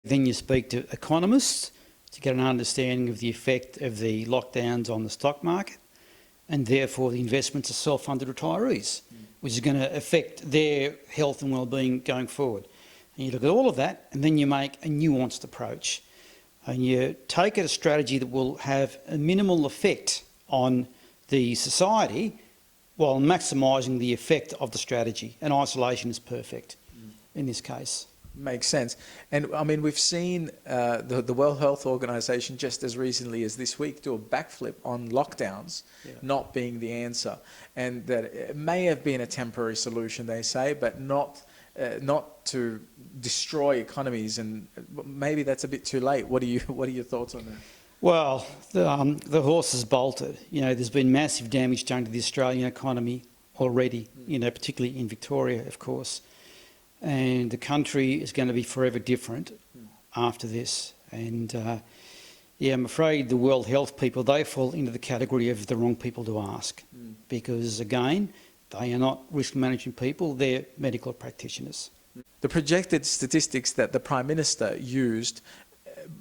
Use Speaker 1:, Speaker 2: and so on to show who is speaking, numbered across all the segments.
Speaker 1: Then you speak to economists to get an understanding of the effect of the lockdowns on the stock market and therefore the investments of self-funded retirees, which is going to affect their health and well-being going forward. And you look at all of that and then you make a nuanced approach and you take a strategy that will have a minimal effect on the society while maximising the effect of the strategy. And isolation is perfect in this case.
Speaker 2: Makes sense. And I mean, we've seen the World Health Organization just as recently as this week do a backflip on lockdowns not being the answer, and that it may have been a temporary solution, they say, but not to destroy economies. And maybe that's a bit too late. What are your thoughts on that?
Speaker 1: Well, the horse has bolted. You know, there's been massive damage done to the Australian economy already. You know, particularly in Victoria, of course. And the country is going to be forever different after this. And yeah, I'm afraid the World Health people, they fall into the category of the wrong people to ask because, again, they are not risk management people, they're medical practitioners.
Speaker 2: The projected statistics that the Prime Minister used,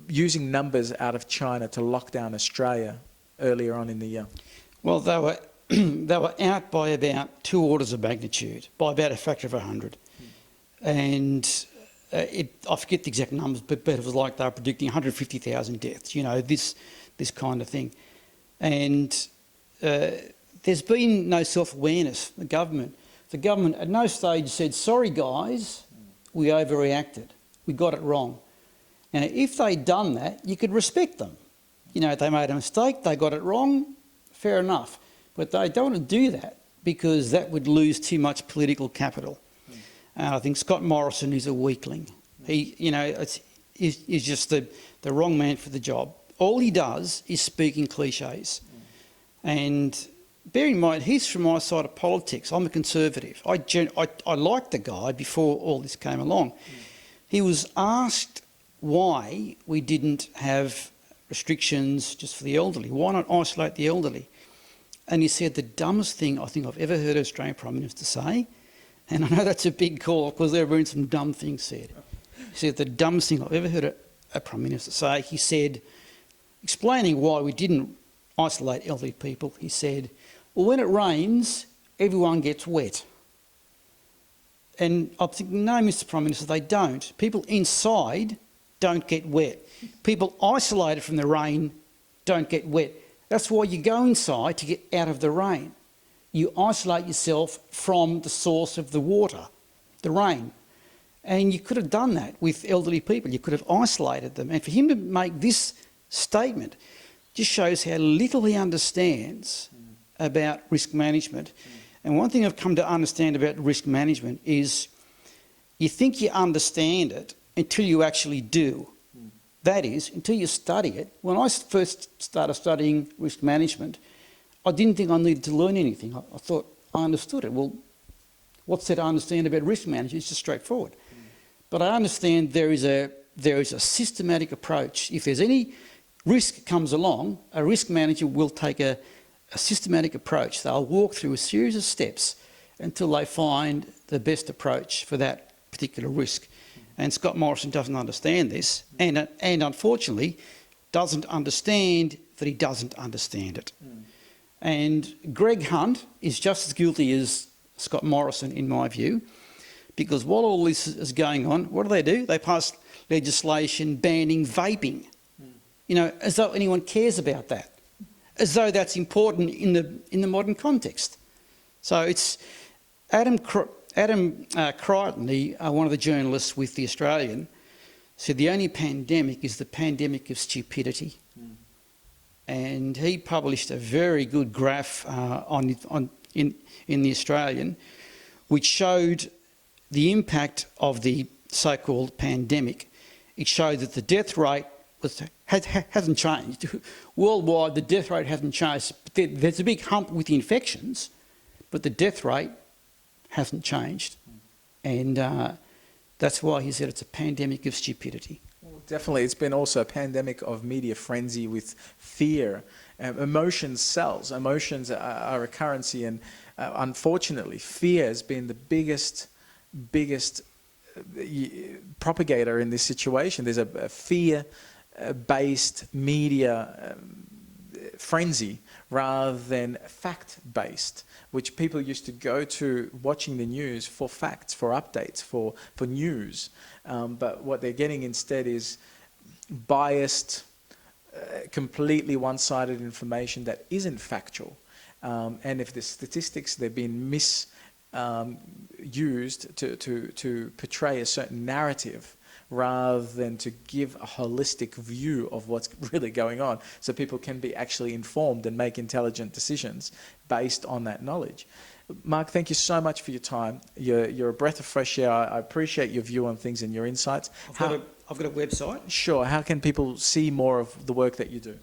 Speaker 2: using numbers out of China to lock down Australia earlier on in the year.
Speaker 1: Well, they were out by about 2 orders of magnitude, by about a factor of 100. And I forget the exact numbers, but it was like they were predicting 150,000 deaths, you know, this kind of thing. And there's been no self-awareness. The government at no stage said, sorry guys, we overreacted, we got it wrong. Now, if they'd done that, you could respect them. You know, they made a mistake, they got it wrong, fair enough. But they don't want to do that because that would lose too much political capital. I think Scott Morrison is a weakling. He, you know, is just the wrong man for the job. All he does is speak in cliches. And bear in mind, he's from my side of politics. I'm a conservative. I liked the guy before all this came along. He was asked why we didn't have restrictions just for the elderly. Why not isolate the elderly? And he said the dumbest thing I think I've ever heard an Australian Prime Minister say. And I know that's a big call because there have been some dumb things said. He said the dumbest thing I've ever heard a Prime Minister say, he said, explaining why we didn't isolate elderly people, he said, well, when it rains, everyone gets wet. And I'm thinking, no, Mr Prime Minister, they don't. People inside don't get wet. People isolated from the rain don't get wet. That's why you go inside, to get out of the rain. You isolate yourself from the source of the water, the rain. And you could have done that with elderly people. You could have isolated them. And for him to make this statement just shows how little he understands about risk management. And one thing I've come to understand about risk management is you think you understand it until you actually do. That is, until you study it. When I first started studying risk management, I didn't think I needed to learn anything. I thought I understood it. Well, what's there to understand about risk management? It's just straightforward. But I understand there is a systematic approach. If there's any risk comes along, a risk manager will take a systematic approach. They'll walk through a series of steps until they find the best approach for that particular risk. And Scott Morrison doesn't understand this, and unfortunately doesn't understand that he doesn't understand it. And Greg Hunt is just as guilty as Scott Morrison, in my view, because while all this is going on, what do? They pass legislation banning vaping, you know, as though anyone cares about that, as though that's important in the modern context. So it's Adam Crichton, one of the journalists with The Australian, said the only pandemic is the pandemic of stupidity. And he published a very good graph in The Australian, which showed the impact of the so-called pandemic. It showed that the death rate hasn't changed. Worldwide, the death rate hasn't changed. There's a big hump with the infections, but the death rate hasn't changed. And that's why he said it's a pandemic of stupidity.
Speaker 2: Well, definitely, it's been also a pandemic of media frenzy with fear. Emotions sells. Emotions are a currency, and unfortunately, fear has been the biggest propagator in this situation. There's a fear-based media frenzy rather than fact-based, which people used to go to watching the news for facts, for updates, for news. But what they're getting instead is biased, completely one-sided information that isn't factual. And if the statistics, they're being used to portray a certain narrative rather than to give a holistic view of what's really going on, so people can be actually informed and make intelligent decisions based on that knowledge. Mark, thank you so much for your time. You're a breath of fresh air. I appreciate your view on things and your insights.
Speaker 1: I've got a website.
Speaker 2: Sure. How can people see more of the work that you do?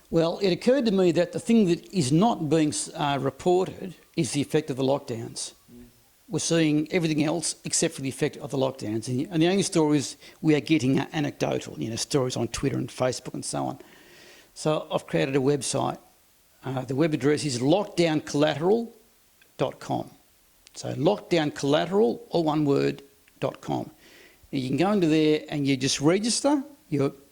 Speaker 1: Well, it occurred to me that the thing that is not being reported is the effect of the lockdowns. We're seeing everything else except for the effect of the lockdowns. And the only stories we are getting are anecdotal, stories on Twitter and Facebook and so on. So I've created a website. The web address is lockdowncollateral.com. So lockdowncollateral, all one word, .com. You can go into there and you just register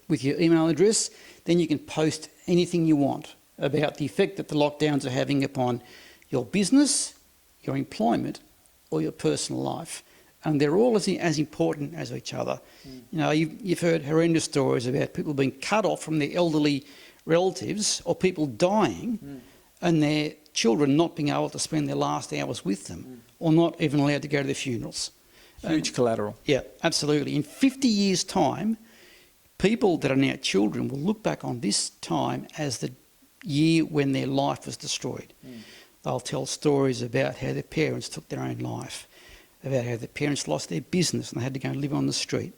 Speaker 1: with your email address. Then you can post anything you want about the effect that the lockdowns are having upon your business, your employment, or your personal life. And they're all as important as each other. You've heard horrendous stories about people being cut off from their elderly relatives, or people dying and their children not being able to spend their last hours with them, or not even allowed to go to their funerals.
Speaker 2: Huge collateral.
Speaker 1: Yeah, absolutely. In 50 years' time, people that are now children will look back on this time as the year when their life was destroyed. They'll tell stories about how their parents took their own life, about how their parents lost their business and they had to go and live on the street.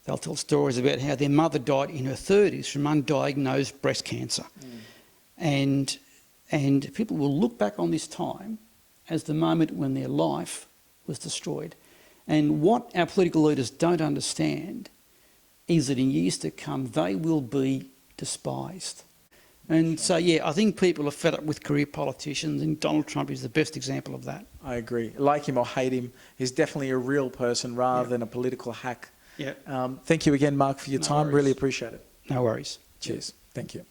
Speaker 1: They'll tell stories about how their mother died in her 30s from undiagnosed breast cancer. And people will look back on this time as the moment when their life was destroyed. And what our political leaders don't understand is that in years to come, they will be despised. And so, I think people are fed up with career politicians, and Donald Trump is the best example of that.
Speaker 2: I agree. Like him or hate him, he's definitely a real person rather than a political hack. Thank you again, Mark, for your time.
Speaker 1: worries.
Speaker 2: Really appreciate it.
Speaker 1: No worries.
Speaker 2: Cheers. Thank you.